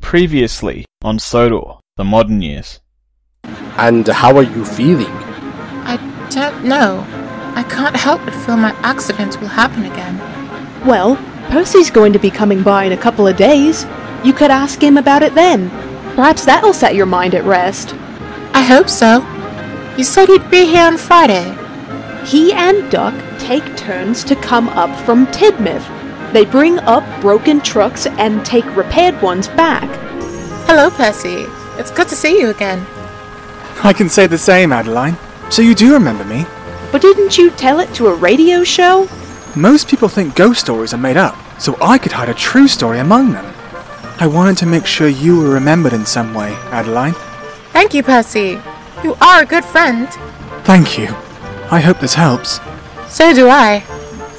Previously on Sodor, the modern years. And how are you feeling? I don't know. I can't help but feel my accident will happen again. Well, Percy's going to be coming by in a couple of days. You could ask him about it then. Perhaps that'll set your mind at rest. I hope so. You said he'd be here on Friday. He and Duck take turns to come up from Tidmouth. They bring up broken trucks and take repaired ones back. Hello, Percy. It's good to see you again. I can say the same, Adeline. So you do remember me? But didn't you tell it to a radio show? Most people think ghost stories are made up, so I could hide a true story among them. I wanted to make sure you were remembered in some way, Adeline. Thank you, Percy. You are a good friend. Thank you. I hope this helps. So do I.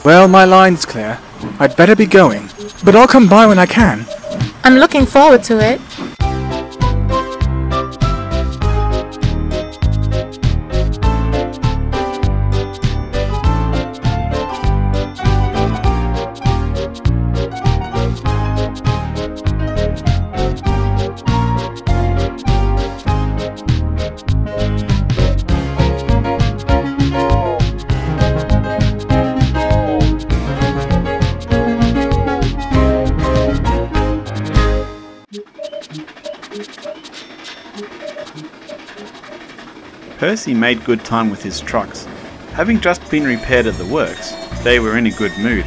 Well, my line's clear. I'd better be going, but I'll come by when I can. I'm looking forward to it. Percy made good time with his trucks. Having just been repaired at the works, they were in a good mood.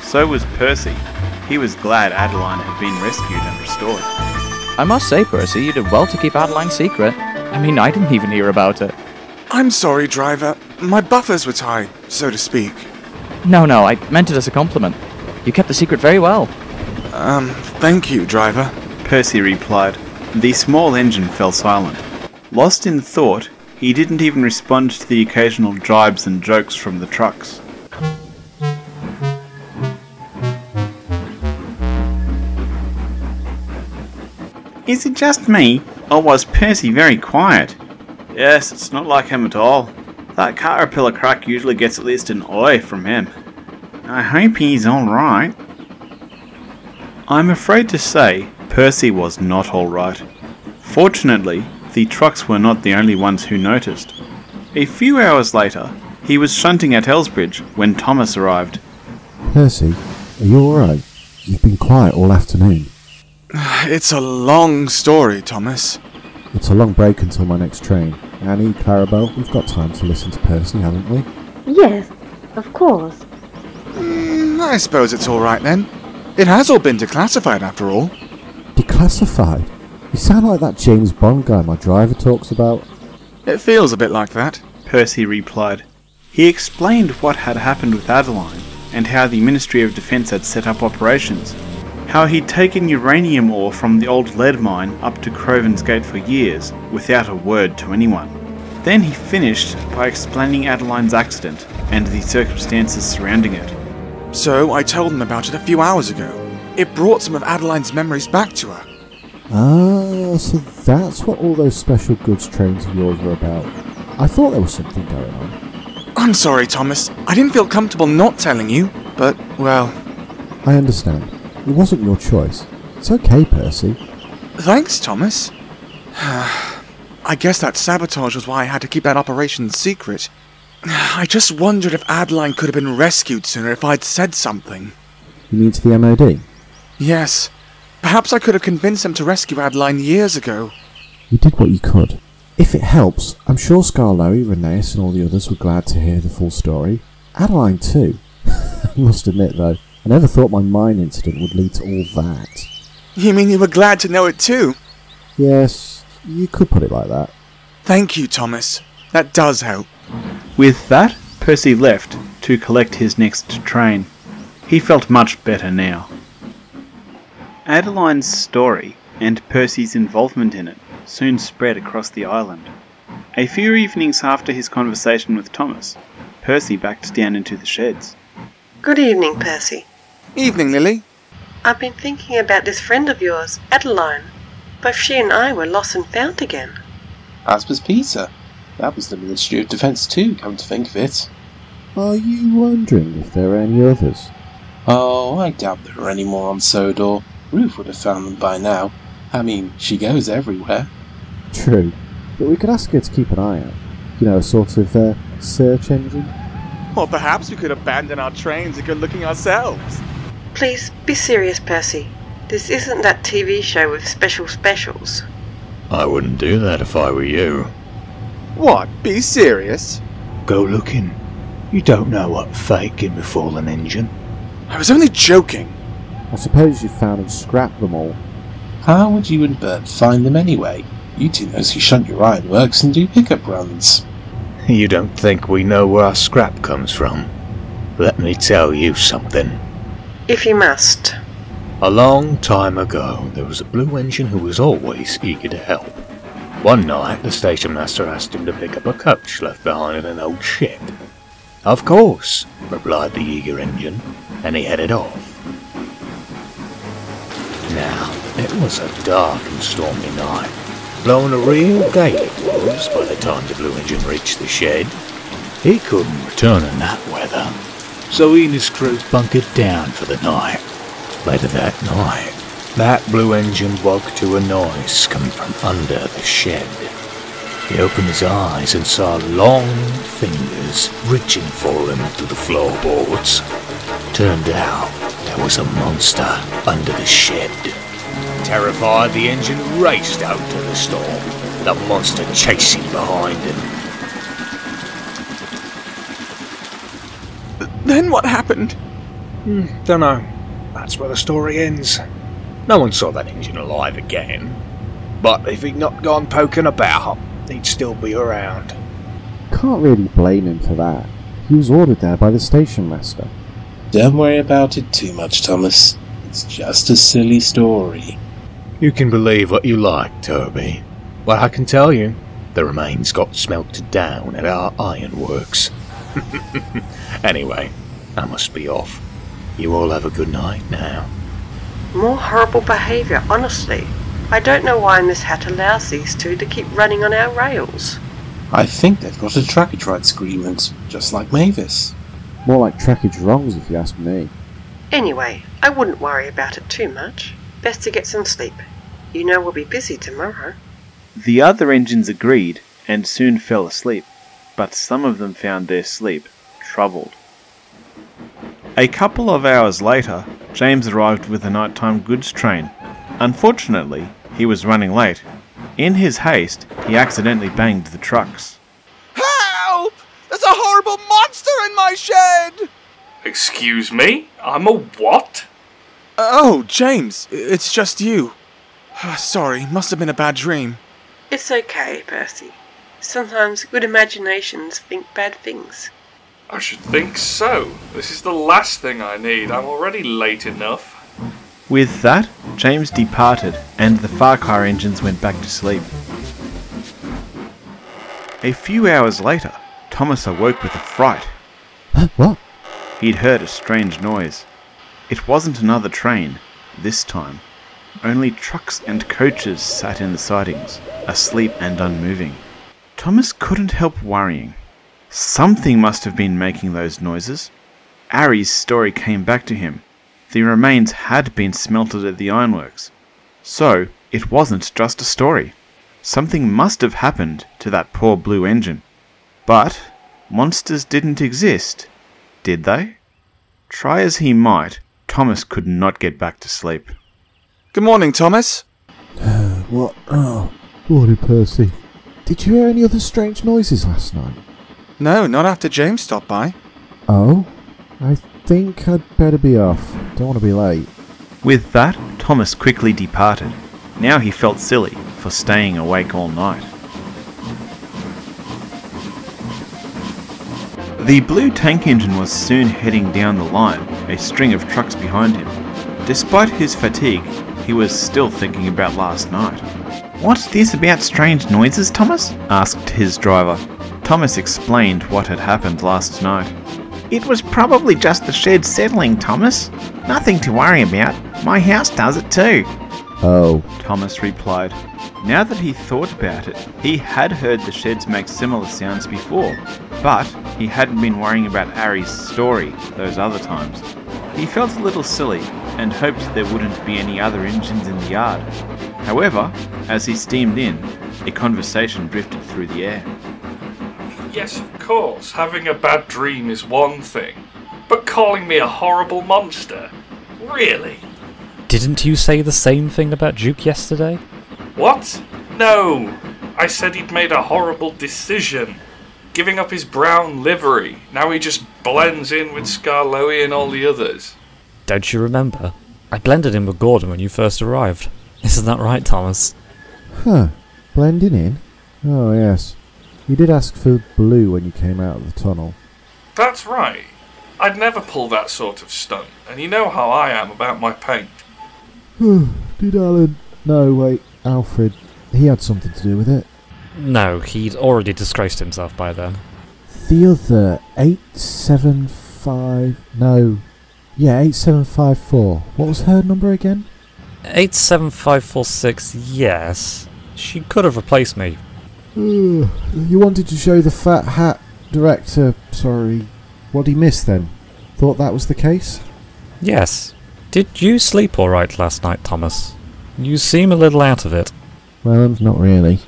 So was Percy. He was glad Adeline had been rescued and restored. I must say, Percy, you did well to keep Adeline's secret. I mean, I didn't even hear about it. I'm sorry, driver. My buffers were tied, so to speak. No, I meant it as a compliment. You kept the secret very well. Thank you, driver. Percy replied. The small engine fell silent. Lost in thought, he didn't even respond to the occasional jibes and jokes from the trucks. Is it just me, or was Percy very quiet? Yes, it's not like him at all. That caterpillar crack usually gets at least an oi from him. I hope he's alright. I'm afraid to say, Percy was not alright. Fortunately, the trucks were not the only ones who noticed. A few hours later, he was shunting at Elsbridge when Thomas arrived. Percy, are you alright? You've been quiet all afternoon. It's a long story, Thomas. It's a long break until my next train. Annie, Clarabelle, we've got time to listen to Percy, haven't we? Yes, of course. I suppose it's alright then. It has all been declassified after all. Declassified? You sound like that James Bond guy my driver talks about. It feels a bit like that, Percy replied. He explained what had happened with Adeline, and how the Ministry of Defence had set up operations. How he'd taken uranium ore from the old lead mine up to Croven's Gate for years, without a word to anyone. Then he finished by explaining Adeline's accident, and the circumstances surrounding it. So I told them about it a few hours ago. It brought some of Adeline's memories back to her. Ah, so that's what all those special goods trains of yours were about. I thought there was something going on. I'm sorry, Thomas. I didn't feel comfortable not telling you, but, well... I understand. It wasn't your choice. It's okay, Percy. Thanks, Thomas. I guess that sabotage was why I had to keep that operation secret. I just wondered if Adeline could have been rescued sooner if I'd said something. You mean to the MOD? Yes. Perhaps I could have convinced them to rescue Adeline years ago. You did what you could. If it helps, I'm sure Scarloey, Rheneas and all the others were glad to hear the full story. Adeline too. I must admit though, I never thought my mine incident would lead to all that. You mean you were glad to know it too? Yes, you could put it like that. Thank you, Thomas. That does help. With that, Percy left to collect his next train. He felt much better now. Adeline's story, and Percy's involvement in it, soon spread across the island. A few evenings after his conversation with Thomas, Percy backed down into the sheds. Good evening, Percy. Evening, Lily. I've been thinking about this friend of yours, Adeline. Both she and I were lost and found again. As was Peter. That was the Ministry of Defence too, come to think of it. Are you wondering if there are any others? Oh, I doubt there are any more on Sodor. Ruth would have found them by now. I mean, she goes everywhere. True, but we could ask her to keep an eye out. You know, a sort of search engine. Or perhaps we could abandon our trains and go looking ourselves. Please, be serious, Percy. This isn't that TV show with specials. I wouldn't do that if I were you. What? Be serious? Go looking. You don't know what fate can befall an engine. I was only joking. I suppose you found and scrapped them all. How would you and Bert find them anyway? You two mostly shunt your ironworks and do pickup runs. You don't think we know where our scrap comes from? Let me tell you something. If you must. A long time ago, there was a blue engine who was always eager to help. One night, the station master asked him to pick up a coach left behind in an old shed. Of course, replied the eager engine, and he headed off. Now, it was a dark and stormy night. Blowing a real gale it was by the time the blue engine reached the shed. He couldn't return in that weather, so he and his crew bunkered down for the night. Later that night, that blue engine woke to a noise coming from under the shed. He opened his eyes and saw long fingers reaching for him through the floorboards. Turned out there was a monster under the shed. Terrified, the engine raced out to the storm, the monster chasing behind him. Then what happened? Dunno. That's where the story ends. No one saw that engine alive again. But if he'd not gone poking about, he'd still be around. Can't really blame him for that. He was ordered there by the station master. Don't worry about it too much, Thomas. It's just a silly story. You can believe what you like, Toby. Well, I can tell you, the remains got smelted down at our ironworks. Anyway, I must be off. You all have a good night now. More horrible behaviour, honestly. I don't know why Miss Hatt allows these two to keep running on our rails. I think they've got a trackage rights agreement, just like Mavis. More like trackage wrongs, if you ask me. Anyway, I wouldn't worry about it too much. Best to get some sleep. You know we'll be busy tomorrow. The other engines agreed and soon fell asleep, but some of them found their sleep troubled. A couple of hours later, James arrived with the nighttime goods train. Unfortunately, he was running late. In his haste, he accidentally banged the trucks. Help! There's a horrible monster in my shed! Excuse me? I'm a what? Oh, James, it's just you. Sorry, must have been a bad dream. It's okay, Percy. Sometimes good imaginations think bad things. I should think so. This is the last thing I need. I'm already late enough. With that, James departed and the Farcar engines went back to sleep. A few hours later, Thomas awoke with a fright. What? He'd heard a strange noise. It wasn't another train, this time. Only trucks and coaches sat in the sidings, asleep and unmoving. Thomas couldn't help worrying. Something must have been making those noises. Ari's story came back to him. The remains had been smelted at the ironworks. So, it wasn't just a story. Something must have happened to that poor blue engine. But, monsters didn't exist, did they? Try as he might, Thomas could not get back to sleep. Good morning, Thomas. What? Oh, morning, Percy. Did you hear any other strange noises last night? No, not after James stopped by. Oh? I think I'd better be off. Don't want to be late. With that, Thomas quickly departed. Now he felt silly for staying awake all night. The blue tank engine was soon heading down the line, a string of trucks behind him. Despite his fatigue, he was still thinking about last night. "What's this about strange noises, Thomas?" asked his driver. Thomas explained what had happened last night. "It was probably just the shed settling, Thomas. Nothing to worry about. My house does it too." Oh, Thomas replied. Now that he thought about it, he had heard the sheds make similar sounds before, but he hadn't been worrying about Ari's story those other times. He felt a little silly and hoped there wouldn't be any other engines in the yard. However, as he steamed in, a conversation drifted through the air. Yes, of course, having a bad dream is one thing, but calling me a horrible monster? Really? Didn't you say the same thing about Duke yesterday? What? No! I said he'd made a horrible decision. Giving up his brown livery. Now he just blends in with Skarloey and all the others. Don't you remember? I blended in with Gordon when you first arrived. Isn't that right, Thomas? Huh. Blending in? Oh, yes. You did ask for blue when you came out of the tunnel. That's right. I'd never pull that sort of stunt, and you know how I am about my paint. Did Alan? No, wait. Alfred. He had something to do with it. No, he'd already disgraced himself by then. The other 875... No. Yeah, 8754. What was her number again? 87546, yes. She could have replaced me. You wanted to show the fat hat director... Sorry. What'd he miss then? Thought that was the case? Yes. Did you sleep alright last night, Thomas? You seem a little out of it. Well, not really.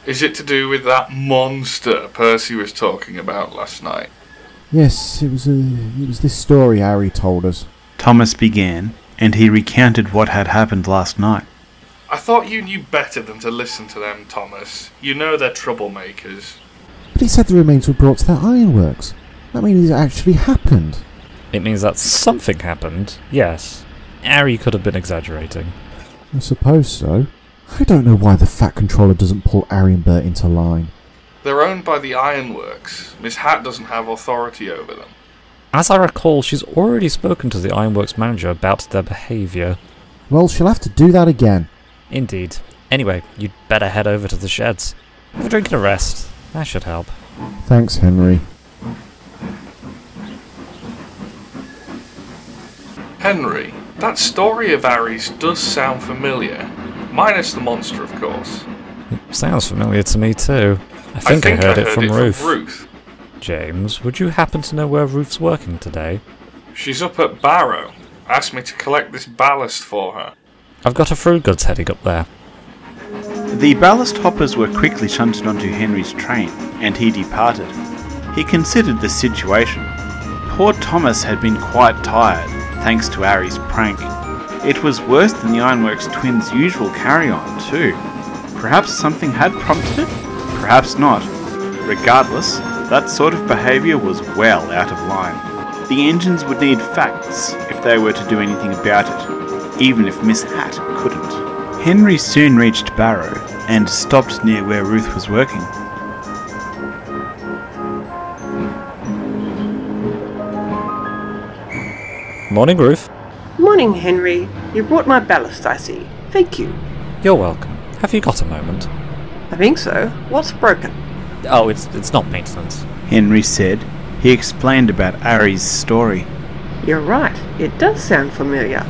Is it to do with that monster Percy was talking about last night? Yes, it was this story Harry told us. Thomas began, and he recounted what had happened last night. I thought you knew better than to listen to them, Thomas. You know they're troublemakers. But he said the remains were brought to that ironworks. That means it actually happened. It means that something happened, yes. Harry could have been exaggerating. I suppose so. I don't know why the Fat Controller doesn't pull Harry and Bert into line. They're owned by the Ironworks. Miss Hat doesn't have authority over them. As I recall, she's already spoken to the Ironworks manager about their behaviour. Well, she'll have to do that again. Indeed. Anyway, you'd better head over to the sheds. Have a drink and a rest. That should help. Thanks, Henry. Henry, that story of Harry's does sound familiar. Minus the monster, of course. It sounds familiar to me too. I think I heard it from Ruth. James, would you happen to know where Ruth's working today? She's up at Barrow. Asked me to collect this ballast for her. I've got a fruit goods heading up there. The ballast hoppers were quickly shunted onto Henry's train, and he departed. He considered the situation. Poor Thomas had been quite tired, thanks to Harry's prank. It was worse than the Ironworks twins' usual carry-on, too. Perhaps something had prompted it? Perhaps not. Regardless, that sort of behaviour was well out of line. The engines would need facts if they were to do anything about it, even if Miss Hat couldn't. Henry soon reached Barrow and stopped near where Ruth was working. Morning, Ruth. Morning, Henry. You brought my ballast, I see. Thank you. You're welcome. Have you got a moment? I think so. What's broken? Oh, it's not maintenance. Henry said. He explained about Harry's story. You're right. It does sound familiar.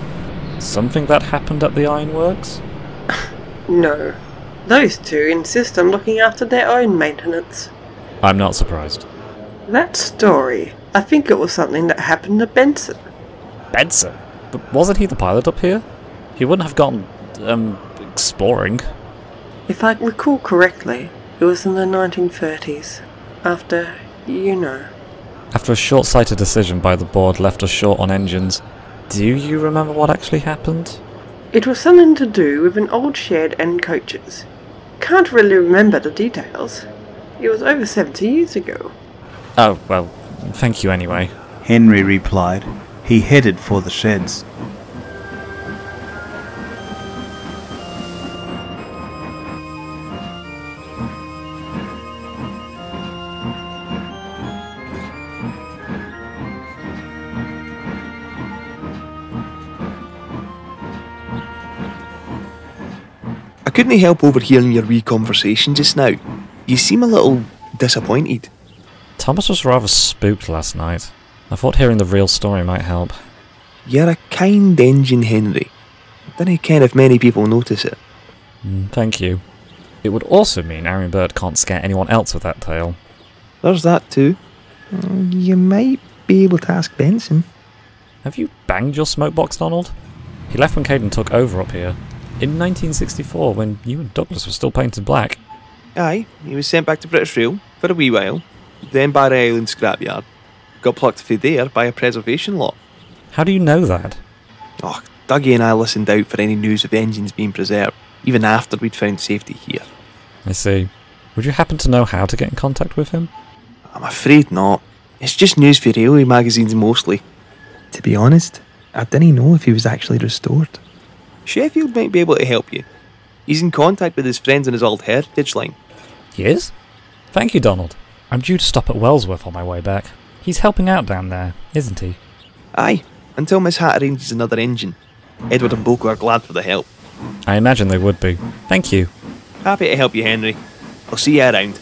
Something that happened at the Ironworks? No. Those two insist on looking after their own maintenance. I'm not surprised. That story. I think it was something that happened to Benson. Benson? But wasn't he the pilot up here? He wouldn't have gone, exploring. If I recall correctly, it was in the 1930s. After, you know. After a short-sighted decision by the board left us short on engines, do you remember what actually happened? It was something to do with an old shed and coaches. Can't really remember the details. It was over 70 years ago. Oh, well, thank you anyway. Henry replied. He headed for the sheds. I couldn't help overhearing your wee conversation just now. You seem a little disappointed. Thomas was rather spooked last night. I thought hearing the real story might help. You're a kind engine, Henry. Dunno ken if many people notice it. Thank you. It would also mean Aaron Bird can't scare anyone else with that tale. There's that too. You might be able to ask Benson. Have you banged your smoke box, Donald? He left when Caden took over up here. In 1964, when you and Douglas were still painted black. Aye, he was sent back to British Rail for a wee while, then Barry Island scrapyard. Got plucked from there by a preservation lot. How do you know that? Oh, Dougie and I listened out for any news of engines being preserved, even after we'd found safety here. I see. Would you happen to know how to get in contact with him? I'm afraid not. It's just news for railway magazines mostly. To be honest, I didn't know if he was actually restored. Sheffield might be able to help you. He's in contact with his friends on his old heritage line. He is? Thank you, Donald. I'm due to stop at Wellsworth on my way back. He's helping out down there, isn't he? Aye, until Miss Hat arranges another engine. Edward and Boko are glad for the help. I imagine they would be. Thank you. Happy to help you, Henry. I'll see you around.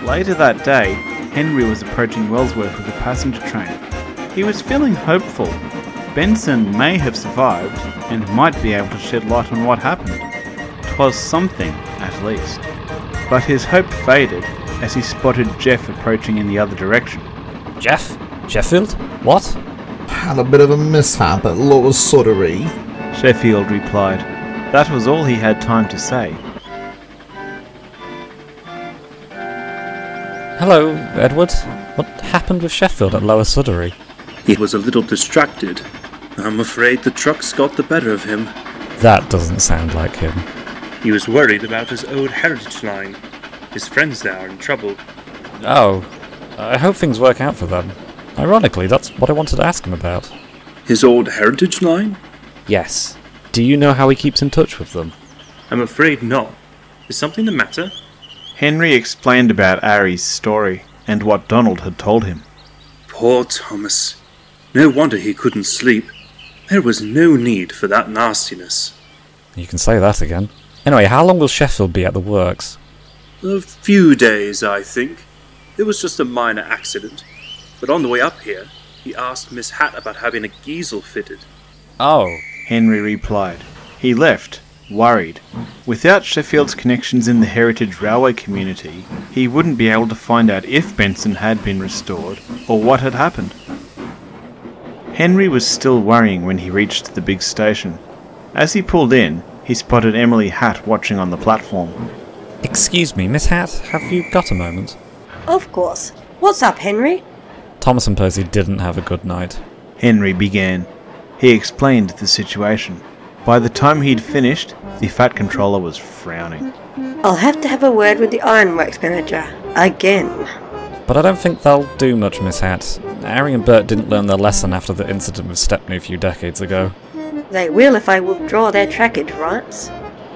Later that day, Henry was approaching Wellsworth with a passenger train. He was feeling hopeful. Benson may have survived and might be able to shed light on what happened. 'Twas something, at least. But his hope faded as he spotted Jeff approaching in the other direction. Jeff? Sheffield? What? Had a bit of a mishap at Lower Sodor. Sheffield replied. That was all he had time to say. Hello, Edward. What happened with Sheffield at Lower Sudbury? He was a little distracted. I'm afraid the trucks got the better of him. That doesn't sound like him. He was worried about his old heritage line. His friends there are in trouble. Oh, I hope things work out for them. Ironically, that's what I wanted to ask him about. His old heritage line? Yes. Do you know how he keeps in touch with them? I'm afraid not. Is something the matter? Henry explained about Ari's story and what Donald had told him. Poor Thomas. No wonder he couldn't sleep. There was no need for that nastiness. You can say that again. Anyway, how long will Sheffield be at the works? A few days, I think. It was just a minor accident. But on the way up here, he asked Miss Hat about having a Giesel fitted. Oh, Henry replied. He left, worried. Without Sheffield's connections in the Heritage Railway community, he wouldn't be able to find out if Benson had been restored or what had happened. Henry was still worrying when he reached the big station. As he pulled in, he spotted Emily Hat watching on the platform. Excuse me, Miss Hat, have you got a moment? Of course. What's up, Henry? Thomas and Percy didn't have a good night. Henry began. He explained the situation. By the time he'd finished, the Fat Controller was frowning. I'll have to have a word with the Ironworks manager. Again. But I don't think they'll do much, Miss Hat. Ari and Bert didn't learn their lesson after the incident with STMY a few decades ago. They will if I withdraw their trackage rights.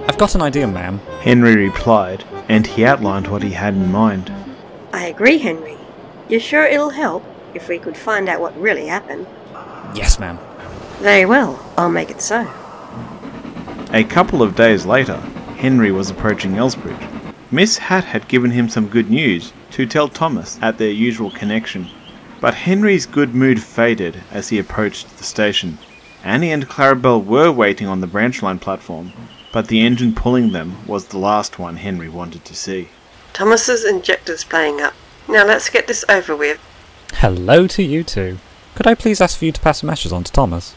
I've got an idea, ma'am. Henry replied, and he outlined what he had in mind. I agree, Henry. You're sure it'll help if we could find out what really happened? Yes, ma'am. Very well. I'll make it so. A couple of days later, Henry was approaching Elsbridge. Miss Hat had given him some good news to tell Thomas at their usual connection. But Henry's good mood faded as he approached the station. Annie and Clarabelle were waiting on the branch line platform, but the engine pulling them was the last one Henry wanted to see. Thomas's injector's playing up. Now let's get this over with. Hello to you two. Could I please ask for you to pass a message on to Thomas?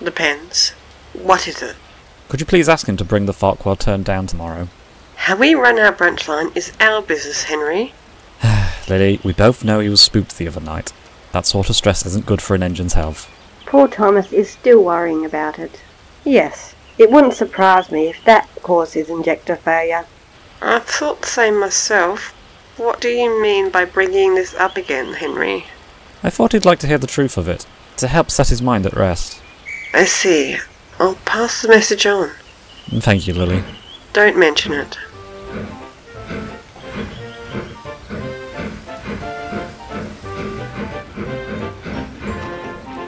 Depends. What is it? Could you please ask him to bring the Farquhar turn down tomorrow? How we run our branch line is our business, Henry. Lily, we both know he was spooked the other night. That sort of stress isn't good for an engine's health. Poor Thomas is still worrying about it. Yes, it wouldn't surprise me if that caused his injector failure. I thought the same myself. What do you mean by bringing this up again, Henry? I thought he'd like to hear the truth of it, to help set his mind at rest. I see. I'll pass the message on. Thank you, Lily. Don't mention it.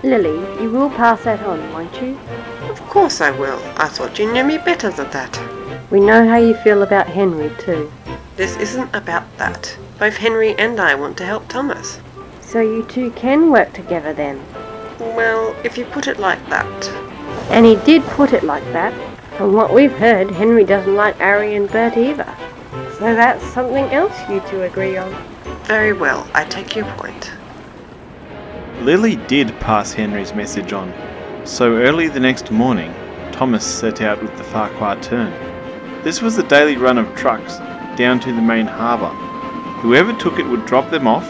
Lily, you will pass that on, won't you? Of course I will. I thought you knew me better than that. We know how you feel about Henry, too. This isn't about that. Both Henry and I want to help Thomas. So you two can work together then? Well, if you put it like that. And he did put it like that. From what we've heard, Henry doesn't like Ari and Bert either. So that's something else you two agree on. Very well, I take your point. Lily did pass Henry's message on, so early the next morning, Thomas set out with the Farquhar turn. This was a daily run of trucks down to the main harbour. Whoever took it would drop them off,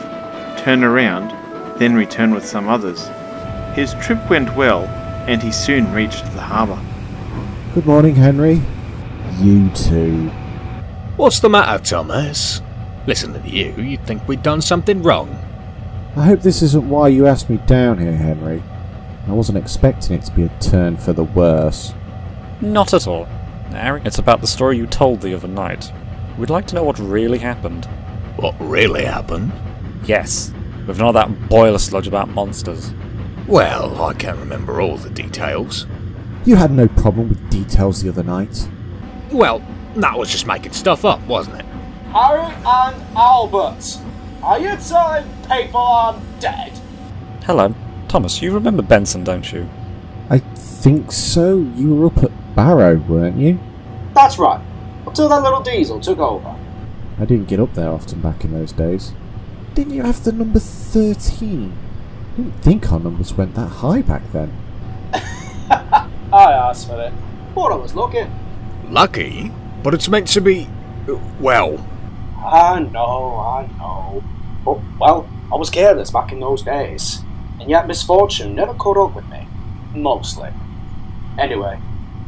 turn around, then return with some others. His trip went well, and he soon reached the harbour. Good morning, Henry. You too. What's the matter, Thomas? Listening to you, you'd think we'd done something wrong. I hope this isn't why you asked me down here, Henry. I wasn't expecting it to be a turn for the worse. Not at all. Harry, it's about the story you told the other night. We'd like to know what really happened. What really happened? Yes, with none of that boiler sludge about monsters. Well, I can't remember all the details. You had no problem with details the other night. Well, that was just making stuff up, wasn't it? Harry and Albert, are you telling people I'm dead? Hello. Thomas, you remember Benson, don't you? I think so. You were up at Barrow, weren't you? That's right, until that little diesel took over. I didn't get up there often back in those days. Didn't you have the number 13? I didn't think our numbers went that high back then. I asked for it. Thought I was lucky. Lucky? But it's meant to be... well... I know. But, well, I was careless back in those days. And yet misfortune never caught up with me. Mostly. Anyway,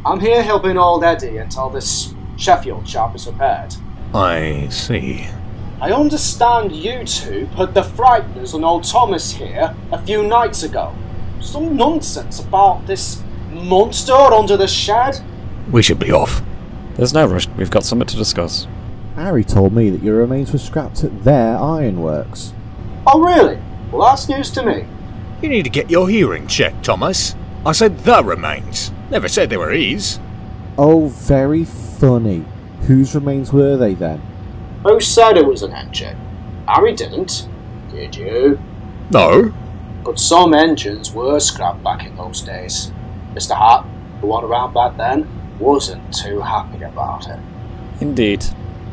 I'm here helping old Eddie until this Sheffield chap is repaired. I see. I understand you two put the frighteners on old Thomas here a few nights ago. Some nonsense about this monster under the shed. We should be off. There's no rush. We've got something to discuss. Harry told me that your remains were scrapped at their ironworks. Oh really? Well, that's news to me. You need to get your hearing checked, Thomas. I said the remains. Never said they were his. Oh, very funny. Whose remains were they then? Who said it was an engine? Harry didn't. Did you? No. But some engines were scrapped back in those days. Mr. Hart, the one around back then, wasn't too happy about it. Indeed.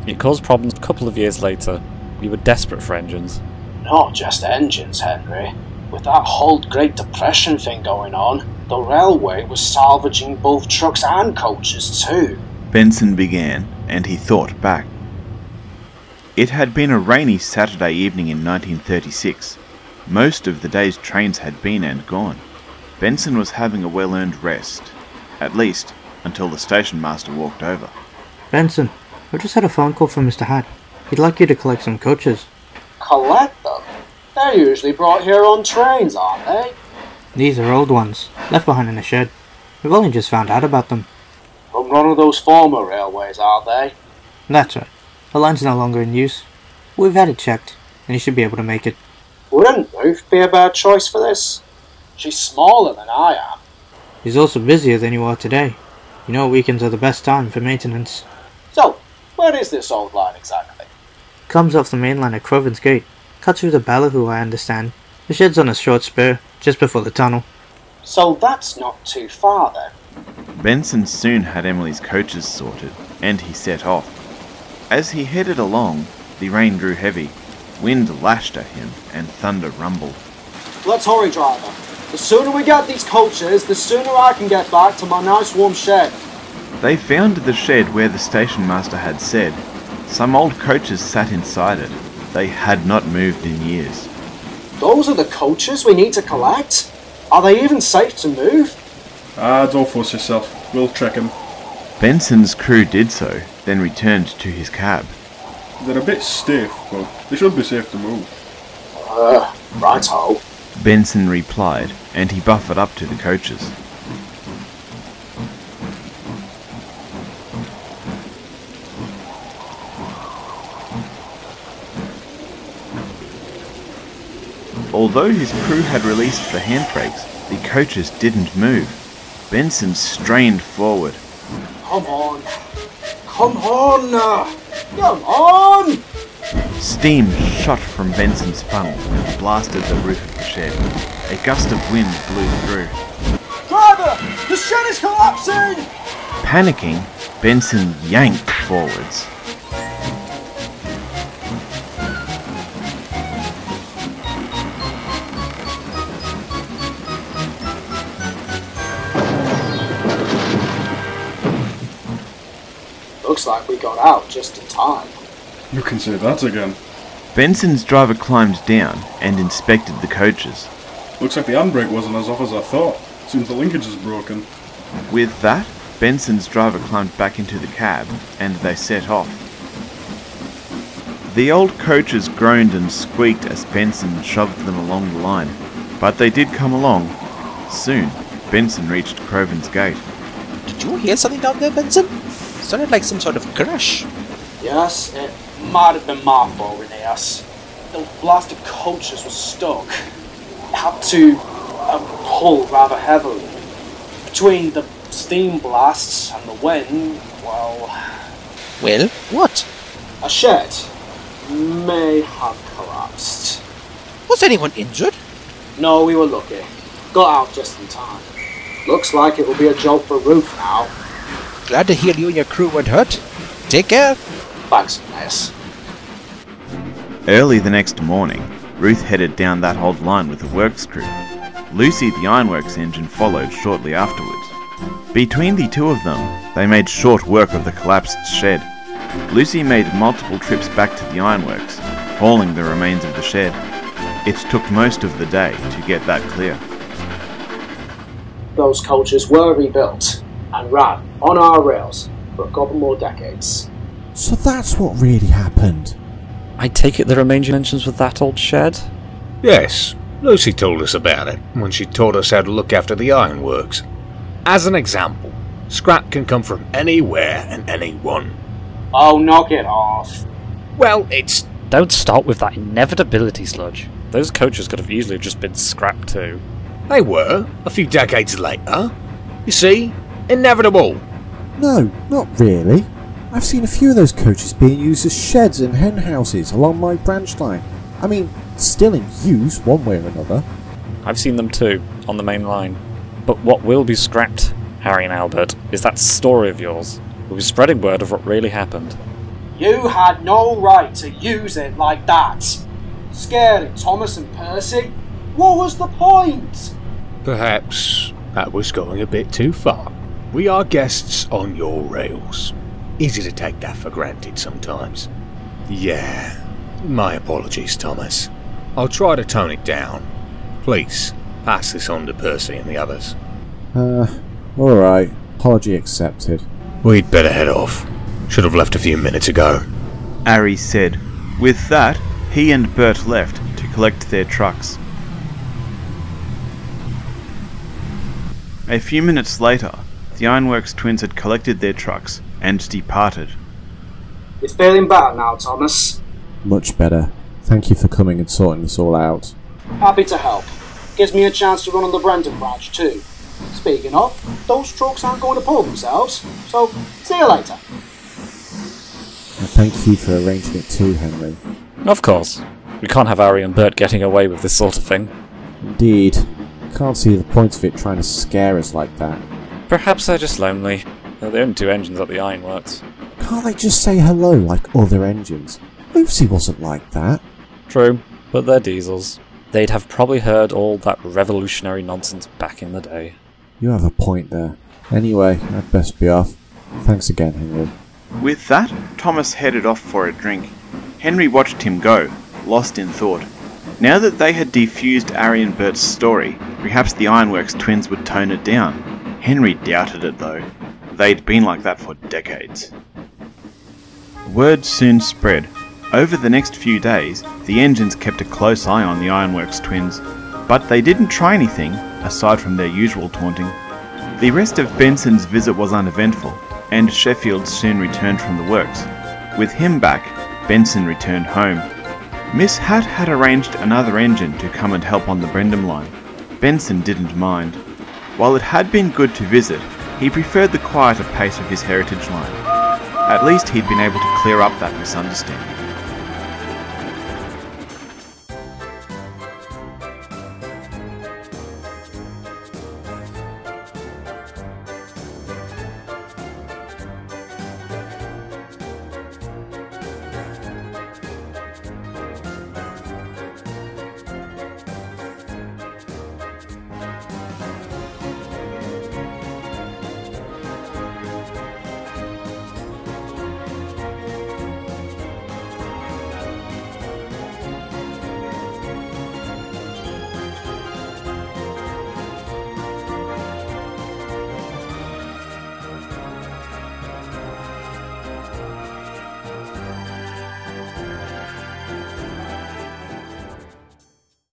It caused problems a couple of years later. We were desperate for engines. Not just engines, Henry. With that whole Great Depression thing going on, the railway was salvaging both trucks and coaches too. Benson began, and he thought back. It had been a rainy Saturday evening in 1936. Most of the day's trains had been and gone. Benson was having a well-earned rest, at least until the station master walked over. Benson, I just had a phone call from Mr. Hatt. He'd like you to collect some coaches. Collect them? They're usually brought here on trains, aren't they? These are old ones, left behind in a shed. We've only just found out about them. From one of those former railways, are they? That's right. The line's no longer in use. We've had it checked, and you should be able to make it. Wouldn't Ruth be a bad choice for this? She's smaller than I am. He's also busier than you are today. You know weekends are the best time for maintenance. So, where is this old line exactly? Comes off the main line at Crovan's Gate. Cut through the Ballyhoo, I understand. The shed's on a short spur, just before the tunnel. So that's not too far then. Benson soon had Emily's coaches sorted, and he set off. As he headed along, the rain grew heavy. Wind lashed at him, and thunder rumbled. Let's hurry, driver. The sooner we get these coaches, the sooner I can get back to my nice warm shed. They found the shed where the station master had said. Some old coaches sat inside it. They had not moved in years. Those are the coaches we need to collect? Are they even safe to move? Don't fuss yourself. We'll check them. Benson's crew did so, then returned to his cab. They're a bit stiff, but they should be safe to move. Righto. Benson replied, and he buffered up to the coaches. Although his crew had released the handbrakes, the coaches didn't move. Benson strained forward. Come on! Come on! Come on! Steam shot from Benson's funnel and blasted the roof of the shed. A gust of wind blew through. Driver! The shed is collapsing! Panicking, Benson yanked forwards. Looks like we got out just in time. You can say that again. Benson's driver climbed down and inspected the coaches. Looks like the handbrake wasn't as off as I thought. Seems the linkage is broken. With that, Benson's driver climbed back into the cab and they set off. The old coaches groaned and squeaked as Benson shoved them along the line, but they did come along. Soon, Benson reached Croven's gate. Did you hear something down there, Benson? Sounded like some sort of crash. Yes, it might have been my fault, Reneus. Those blasted coaches were stuck. Had to pull rather heavily. Between the steam blasts and the wind, well... Well, what? A shed may have collapsed. Was anyone injured? No, we were lucky. Got out just in time. Looks like it will be a job for Ruth now. Glad to hear you and your crew weren't hurt. Take care. Thanks, Reneus. Early the next morning, Ruth headed down that old line with the works crew. Lucy, the ironworks engine, followed shortly afterwards. Between the two of them, they made short work of the collapsed shed. Lucy made multiple trips back to the ironworks, hauling the remains of the shed. It took most of the day to get that clear. Those coaches were rebuilt and ran on our rails for a couple more decades. So that's what really happened. I take it the remains you mentioned with that old shed? Yes, Lucy told us about it when she taught us how to look after the ironworks. As an example, scrap can come from anywhere and anyone. Oh, knock it off. Well, it's... Don't start with that inevitability sludge. Those coaches could have easily just been scrapped too. They were, a few decades later. You see? Inevitable. No, not really. I've seen a few of those coaches being used as sheds and hen houses along my branch line. I mean, still in use one way or another. I've seen them too, on the main line. But what will be scrapped, Harry and Albert, is that story of yours. We'll be spreading word of what really happened. You had no right to use it like that. Scaring Thomas and Percy? What was the point? Perhaps that was going a bit too far. We are guests on your rails. Easy to take that for granted sometimes. Yeah, my apologies, Thomas. I'll try to tone it down. Please, pass this on to Percy and the others. Alright. Apology accepted. We'd better head off. Should have left a few minutes ago. Ari said. With that, he and Bert left to collect their trucks. A few minutes later, the Ironworks twins had collected their trucks and departed. You're feeling better now, Thomas? Much better. Thank you for coming and sorting this all out. Happy to help. Gives me a chance to run on the Brendan branch too. Speaking of, those trucks aren't going to pull themselves, so see you later. And thank you for arranging it too, Henry. Of course. We can't have Ari and Bert getting away with this sort of thing. Indeed. Can't see the point of it trying to scare us like that. Perhaps they're just lonely. They're the only two engines at the ironworks. Can't they just say hello like other engines? Lucy wasn't like that. True, but they're diesels. They'd have probably heard all that revolutionary nonsense back in the day. You have a point there. Anyway, I'd best be off. Thanks again, Henry. With that, Thomas headed off for a drink. Henry watched him go, lost in thought. Now that they had defused Ari and Bert's story, perhaps the Ironworks twins would tone it down. Henry doubted it though. They'd been like that for decades. Word soon spread. Over the next few days, the engines kept a close eye on the Ironworks twins, but they didn't try anything aside from their usual taunting. The rest of Benson's visit was uneventful, and Sheffield soon returned from the works. With him back, Benson returned home. Miss Hatt had arranged another engine to come and help on the Brendan line. Benson didn't mind. While it had been good to visit, he preferred the quieter pace of his heritage line. At least he'd been able to clear up that misunderstanding.